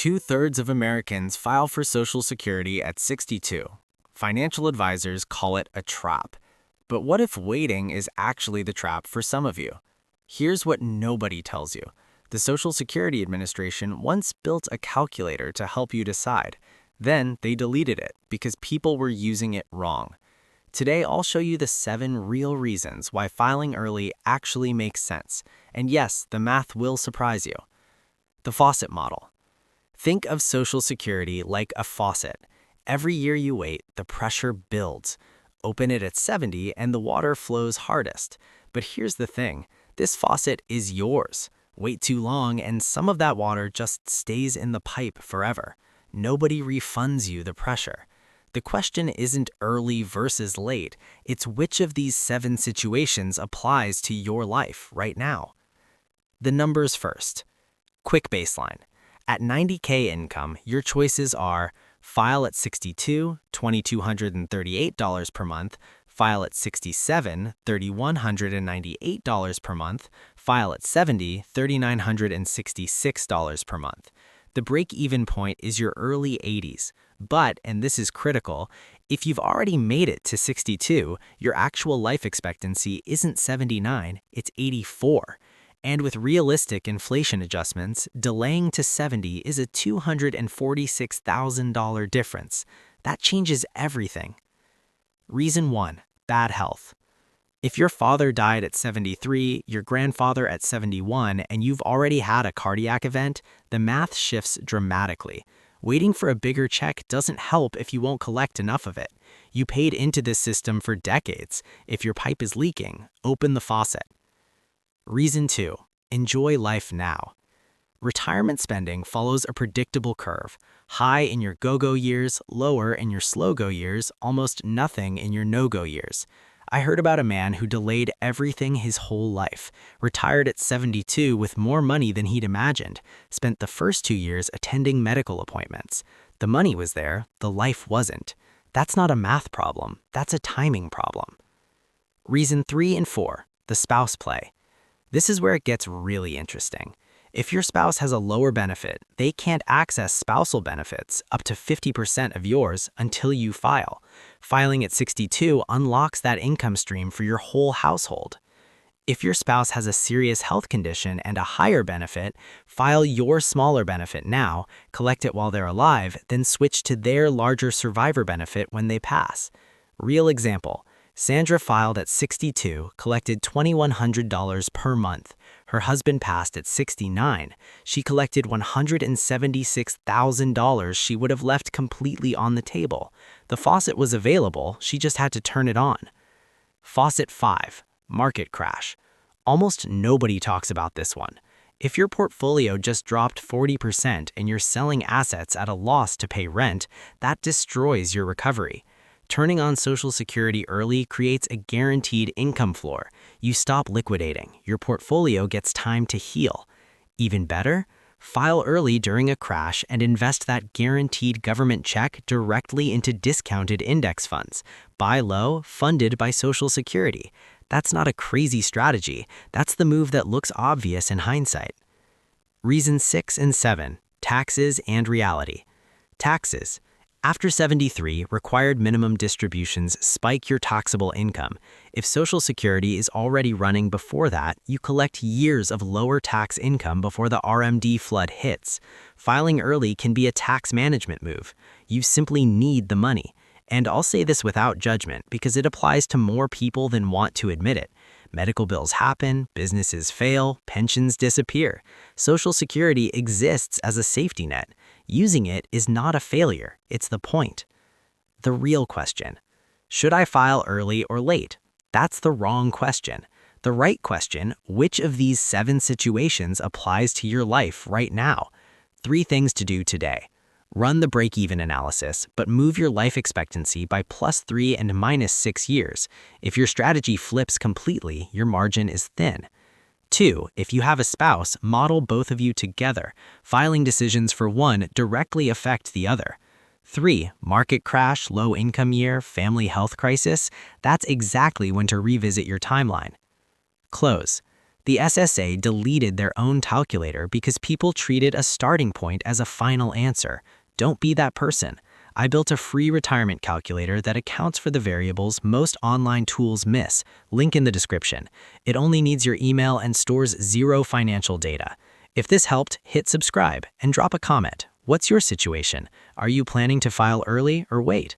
2/3 of Americans file for Social Security at 62. Financial advisors call it a trap. But what if waiting is actually the trap for some of you? Here's what nobody tells you. The Social Security Administration once built a calculator to help you decide. Then they deleted it because people were using it wrong. Today, I'll show you the 7 real reasons why filing early actually makes sense. And yes, the math will surprise you. The faucet model. Think of Social Security like a faucet. Every year you wait, the pressure builds. Open it at 70 and the water flows hardest. But here's the thing, this faucet is yours. Wait too long and some of that water just stays in the pipe forever. Nobody refunds you the pressure. The question isn't early versus late, it's which of these 7 situations applies to your life right now. The numbers first. Quick baseline. At $90K income, your choices are file at 62, $2,238 per month, file at 67, $3,198 per month, file at 70, $3,966 per month. The break-even point is your early 80s. But, and this is critical, if you've already made it to 62, your actual life expectancy isn't 79, it's 84. And with realistic inflation adjustments, delaying to 70 is a $246,000 difference. That changes everything. Reason 1, bad health. If your father died at 73, your grandfather at 71, and you've already had a cardiac event, the math shifts dramatically. Waiting for a bigger check doesn't help if you won't collect enough of it. You paid into this system for decades. If your pipe is leaking, open the faucet. Reason 2, enjoy life now. Retirement spending follows a predictable curve. High in your go-go years, lower in your slow-go years, almost nothing in your no-go years. I heard about a man who delayed everything his whole life, retired at 72 with more money than he'd imagined, spent the first 2 years attending medical appointments. The money was there, the life wasn't. That's not a math problem, that's a timing problem. Reason 3 and 4, the spouse play. This is where it gets really interesting. If your spouse has a lower benefit, they can't access spousal benefits, up to 50% of yours, until you file. Filing at 62 unlocks that income stream for your whole household. If your spouse has a serious health condition and a higher benefit, file your smaller benefit now, collect it while they're alive, then switch to their larger survivor benefit when they pass. Real example. Sandra filed at 62, collected $2,100 per month. Her husband passed at 69. She collected $176,000 she would have left completely on the table. The faucet was available, she just had to turn it on. Faucet 5, market crash. Almost nobody talks about this one. If your portfolio just dropped 40% and you're selling assets at a loss to pay rent, that destroys your recovery. Turning on Social Security early creates a guaranteed income floor. You stop liquidating. Your portfolio gets time to heal. Even better, file early during a crash and invest that guaranteed government check directly into discounted index funds. Buy low, funded by Social Security. That's not a crazy strategy. That's the move that looks obvious in hindsight. Reason 6 and 7, taxes and reality. Taxes. After 73, required minimum distributions spike your taxable income. If Social Security is already running before that, you collect years of lower tax income before the RMD flood hits. Filing early can be a tax management move. You simply need the money. And I'll say this without judgment because it applies to more people than want to admit it. Medical bills happen, businesses fail, pensions disappear. Social Security exists as a safety net. Using it is not a failure, it's the point. The real question. Should I file early or late? That's the wrong question. The right question, which of these 7 situations applies to your life right now? 3 things to do today. Run the break-even analysis, but move your life expectancy by +3 and -6 years. If your strategy flips completely, your margin is thin. 2, if you have a spouse, model both of you together. Filing decisions for one directly affect the other. 3, market crash, low income year, family health crisis. That's exactly when to revisit your timeline. Close. The SSA deleted their own calculator because people treated a starting point as a final answer. Don't be that person. I built a free retirement calculator that accounts for the variables most online tools miss. Link in the description. It only needs your email and stores zero financial data. If this helped, hit subscribe and drop a comment. What's your situation? Are you planning to file early or wait?